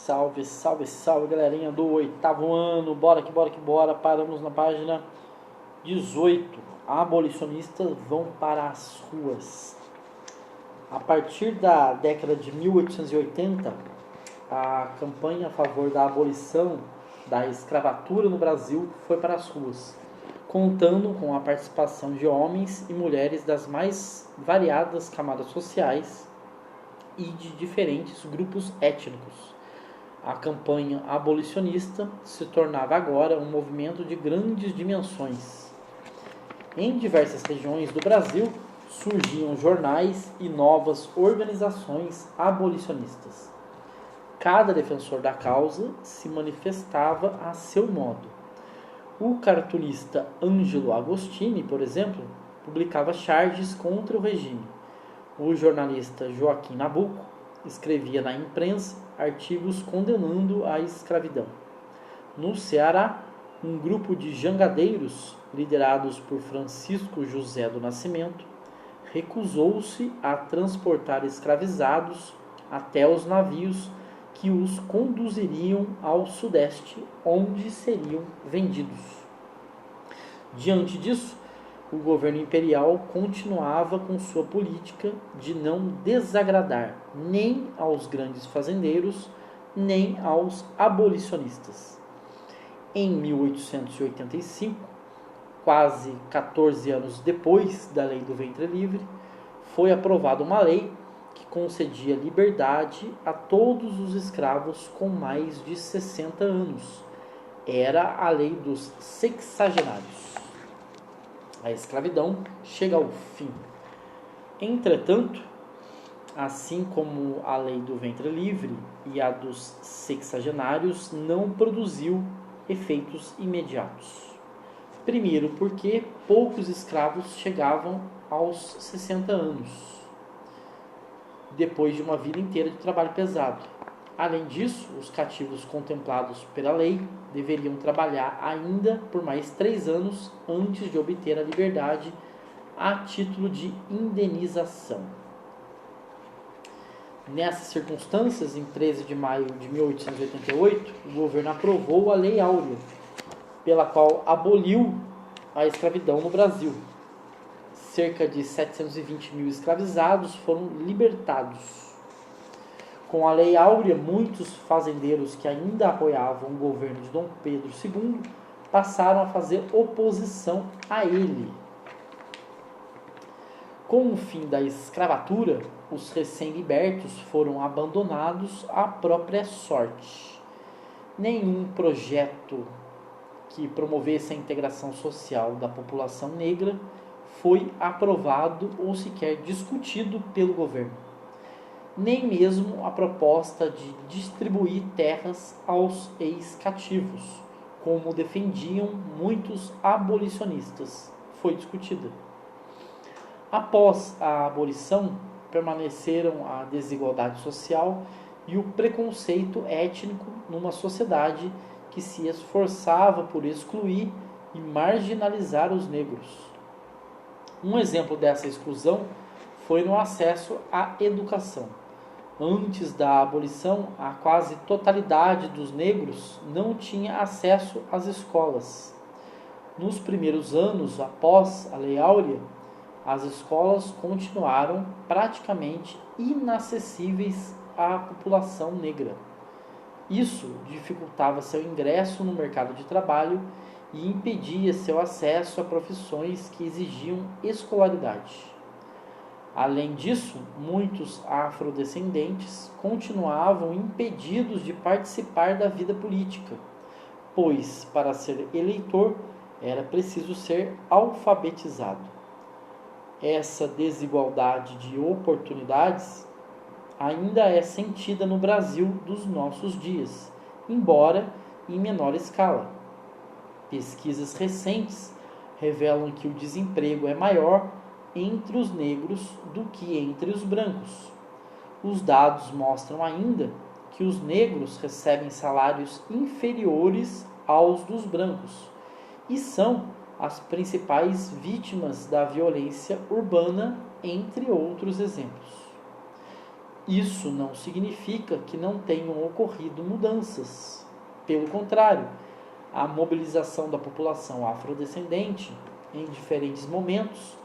Salve, salve, salve, galerinha do oitavo ano. Bora que bora que bora. Paramos na página 18. Abolicionistas vão para as ruas. A partir da década de 1880, a campanha a favor da abolição da escravatura no Brasil foi para as ruas, contando com a participação de homens e mulheres das mais variadas camadas sociais e de diferentes grupos étnicos. A campanha abolicionista se tornava agora um movimento de grandes dimensões. Em diversas regiões do Brasil surgiam jornais e novas organizações abolicionistas. Cada defensor da causa se manifestava a seu modo. O cartunista Ângelo Agostini, por exemplo, publicava charges contra o regime. O jornalista Joaquim Nabuco escrevia na imprensa artigos condenando a escravidão. No Ceará, um grupo de jangadeiros, liderados por Francisco José do Nascimento, recusou-se a transportar escravizados até os navios que os conduziriam ao Sudeste, onde seriam vendidos. Diante disso, o governo imperial continuava com sua política de não desagradar nem aos grandes fazendeiros, nem aos abolicionistas. Em 1885, quase 14 anos depois da Lei do Ventre Livre, foi aprovada uma lei que concedia liberdade a todos os escravos com mais de 60 anos. Era a Lei dos Sexagenários. A escravidão chega ao fim. Entretanto, assim como a Lei do Ventre Livre e a dos Sexagenários, não produziu efeitos imediatos. Primeiro, porque poucos escravos chegavam aos 60 anos, depois de uma vida inteira de trabalho pesado. Além disso, os cativos contemplados pela lei deveriam trabalhar ainda por mais 3 anos antes de obter a liberdade a título de indenização. Nessas circunstâncias, em 13 de maio de 1888, o governo aprovou a Lei Áurea, pela qual aboliu a escravidão no Brasil. Cerca de 720 mil escravizados foram libertados. Com a Lei Áurea, muitos fazendeiros que ainda apoiavam o governo de Dom Pedro II passaram a fazer oposição a ele. Com o fim da escravatura, os recém-libertos foram abandonados à própria sorte. Nenhum projeto que promovesse a integração social da população negra foi aprovado ou sequer discutido pelo governo. Nem mesmo a proposta de distribuir terras aos ex-cativos, como defendiam muitos abolicionistas, foi discutida. Após a abolição, permaneceram a desigualdade social e o preconceito étnico numa sociedade que se esforçava por excluir e marginalizar os negros. Um exemplo dessa exclusão foi no acesso à educação. Antes da abolição, a quase totalidade dos negros não tinha acesso às escolas. Nos primeiros anos após a Lei Áurea, as escolas continuaram praticamente inacessíveis à população negra. Isso dificultava seu ingresso no mercado de trabalho e impedia seu acesso a profissões que exigiam escolaridade. Além disso, muitos afrodescendentes continuavam impedidos de participar da vida política, pois, para ser eleitor, era preciso ser alfabetizado. Essa desigualdade de oportunidades ainda é sentida no Brasil dos nossos dias, embora em menor escala. Pesquisas recentes revelam que o desemprego é maior entre os negros do que entre os brancos. Os dados mostram ainda que os negros recebem salários inferiores aos dos brancos e são as principais vítimas da violência urbana, entre outros exemplos. Isso não significa que não tenham ocorrido mudanças. Pelo contrário, a mobilização da população afrodescendente em diferentes momentos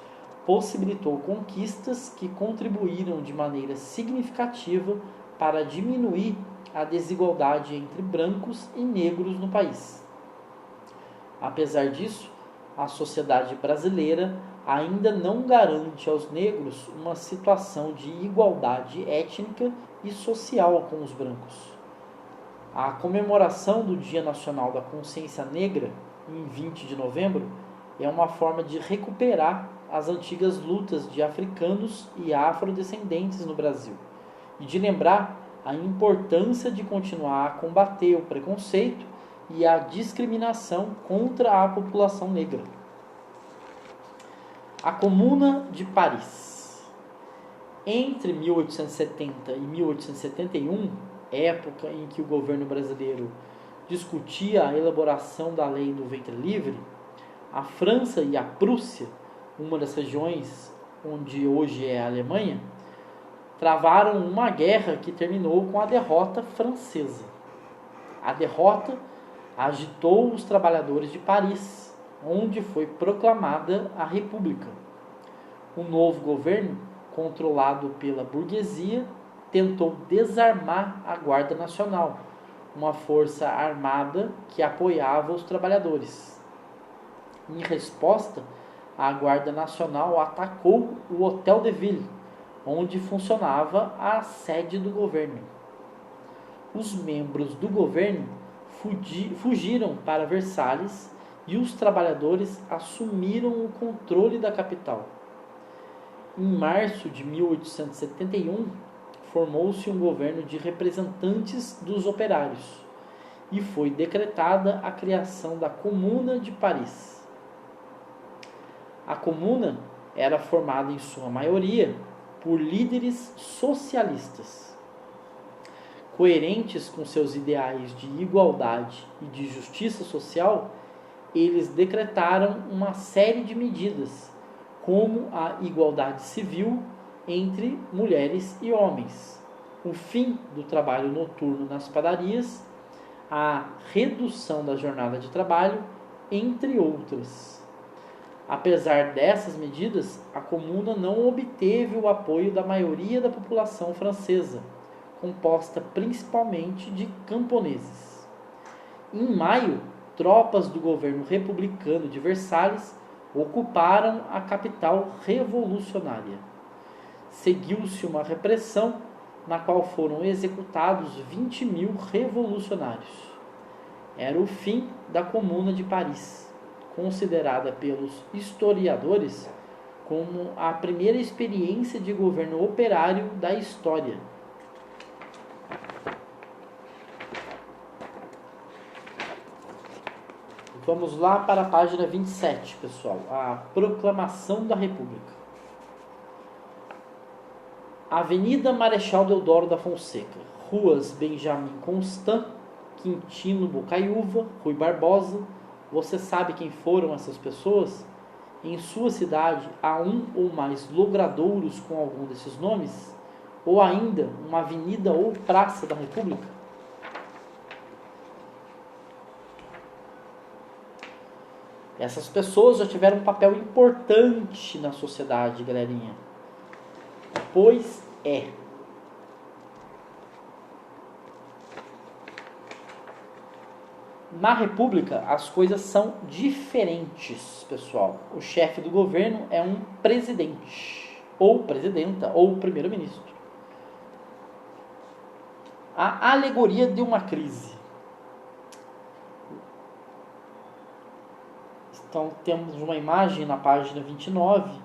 possibilitou conquistas que contribuíram de maneira significativa para diminuir a desigualdade entre brancos e negros no país. Apesar disso, a sociedade brasileira ainda não garante aos negros uma situação de igualdade étnica e social com os brancos. A comemoração do Dia Nacional da Consciência Negra, em 20 de novembro, é uma forma de recuperar as antigas lutas de africanos e afrodescendentes no Brasil e de lembrar a importância de continuar a combater o preconceito e a discriminação contra a população negra. A Comuna de Paris. Entre 1870 e 1871, época em que o governo brasileiro discutia a elaboração da lei do ventre livre, a França e a Prússia, uma das regiões onde hoje é a Alemanha, travaram uma guerra que terminou com a derrota francesa. A derrota agitou os trabalhadores de Paris, onde foi proclamada a República. O novo governo, controlado pela burguesia, tentou desarmar a Guarda Nacional, uma força armada que apoiava os trabalhadores. Em resposta, a Guarda Nacional atacou o Hotel de Ville, onde funcionava a sede do governo. Os membros do governo fugiram para Versalhes e os trabalhadores assumiram o controle da capital. Em março de 1871, formou-se um governo de representantes dos operários e foi decretada a criação da Comuna de Paris. A Comuna era formada em sua maioria por líderes socialistas. Coerentes com seus ideais de igualdade e de justiça social, eles decretaram uma série de medidas, como a igualdade civil entre mulheres e homens, o fim do trabalho noturno nas padarias, a redução da jornada de trabalho, entre outras. Apesar dessas medidas, a Comuna não obteve o apoio da maioria da população francesa, composta principalmente de camponeses. Em maio, tropas do governo republicano de Versalhes ocuparam a capital revolucionária. Seguiu-se uma repressão na qual foram executados 20.000 revolucionários. Era o fim da Comuna de Paris, considerada pelos historiadores como a primeira experiência de governo operário da história. Vamos lá para a página 27, pessoal. A Proclamação da República. Avenida Marechal Deodoro da Fonseca, ruas Benjamin Constant, Quintino Bocaiúva, Rui Barbosa. Você sabe quem foram essas pessoas? Em sua cidade há um ou mais logradouros com algum desses nomes? Ou ainda uma avenida ou praça da República? Essas pessoas já tiveram um papel importante na sociedade, galerinha. Pois é. Na República, as coisas são diferentes, pessoal. O chefe do governo é um presidente, ou presidenta, ou primeiro-ministro. A alegoria de uma crise. Então, temos uma imagem na página 29,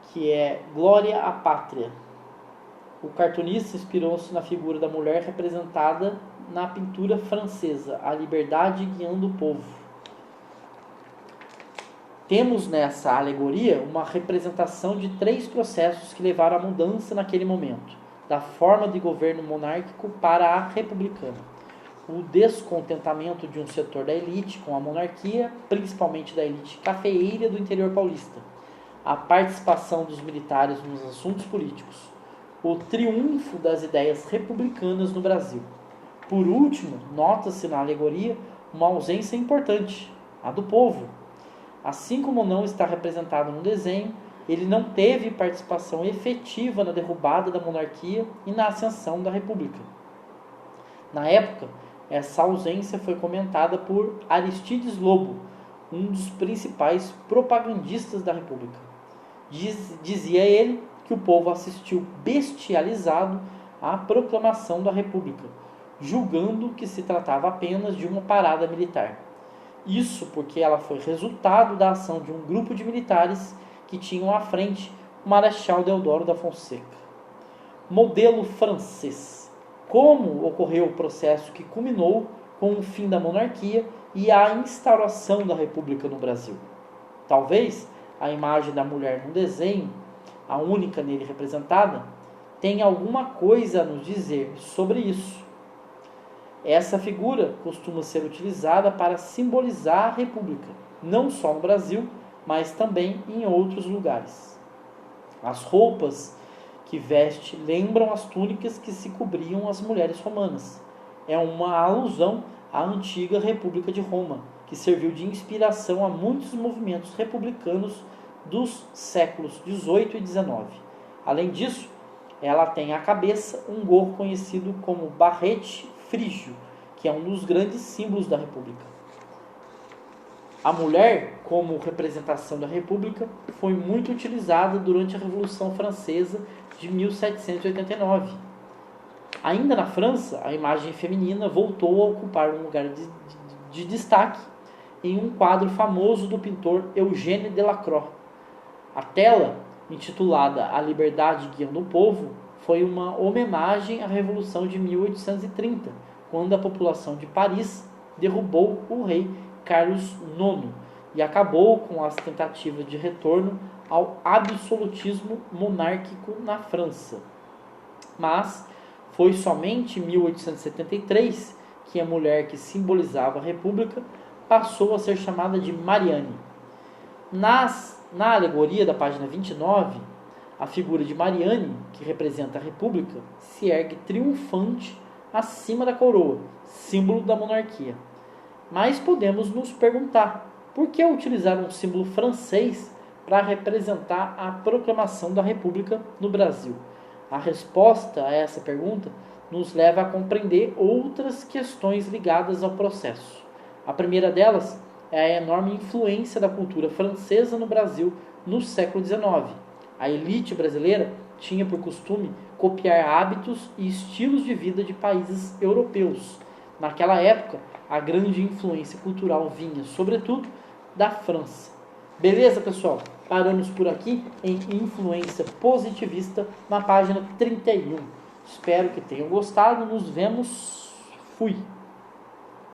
que é Glória à Pátria. O cartunista inspirou-se na figura da mulher representada na pintura francesa, A Liberdade Guiando o Povo. Temos nessa alegoria uma representação de 3 processos que levaram à mudança naquele momento, da forma de governo monárquico para a republicana. O descontentamento de um setor da elite com a monarquia, principalmente da elite cafeeira do interior paulista. A participação dos militares nos assuntos políticos. o triunfo das ideias republicanas no Brasil. Por último, nota-se na alegoria uma ausência importante, a do povo. Assim como não está representado no desenho, ele não teve participação efetiva na derrubada da monarquia e na ascensão da república. Na época, essa ausência foi comentada por Aristides Lobo, um dos principais propagandistas da república. Dizia ele que o povo assistiu bestializado à proclamação da república, julgando que se tratava apenas de uma parada militar. Isso porque ela foi resultado da ação de um grupo de militares que tinham à frente o Marechal Deodoro da Fonseca. Modelo francês. Como ocorreu o processo que culminou com o fim da monarquia e a instauração da república no Brasil? Talvez a imagem da mulher no desenho, a única nele representada, tenha alguma coisa a nos dizer sobre isso. Essa figura costuma ser utilizada para simbolizar a república, não só no Brasil, mas também em outros lugares. As roupas que veste lembram as túnicas que se cobriam as mulheres romanas. É uma alusão à antiga República de Roma, que serviu de inspiração a muitos movimentos republicanos dos séculos XVIII e XIX. Além disso, ela tem à cabeça um gorro conhecido como barrete frígio, que é um dos grandes símbolos da República. A mulher, como representação da República, foi muito utilizada durante a Revolução Francesa de 1789. Ainda na França, a imagem feminina voltou a ocupar um lugar de destaque em um quadro famoso do pintor Eugène Delacroix. A tela, intitulada A Liberdade Guiando o Povo, foi uma homenagem à Revolução de 1830, quando a população de Paris derrubou o rei Carlos IX e acabou com as tentativas de retorno ao absolutismo monárquico na França. Mas foi somente em 1873 que a mulher que simbolizava a República passou a ser chamada de Mariane. Na alegoria da página 29, a figura de Mariane, que representa a República, se ergue triunfante acima da coroa, símbolo da monarquia. Mas podemos nos perguntar, por que utilizar um símbolo francês para representar a proclamação da República no Brasil? A resposta a essa pergunta nos leva a compreender outras questões ligadas ao processo. A primeira delas é a enorme influência da cultura francesa no Brasil no século XIX. A elite brasileira tinha por costume copiar hábitos e estilos de vida de países europeus. Naquela época, a grande influência cultural vinha, sobretudo, da França. Beleza, pessoal? Paramos por aqui em Influência Positivista, na página 31. Espero que tenham gostado. Nos vemos. Fui!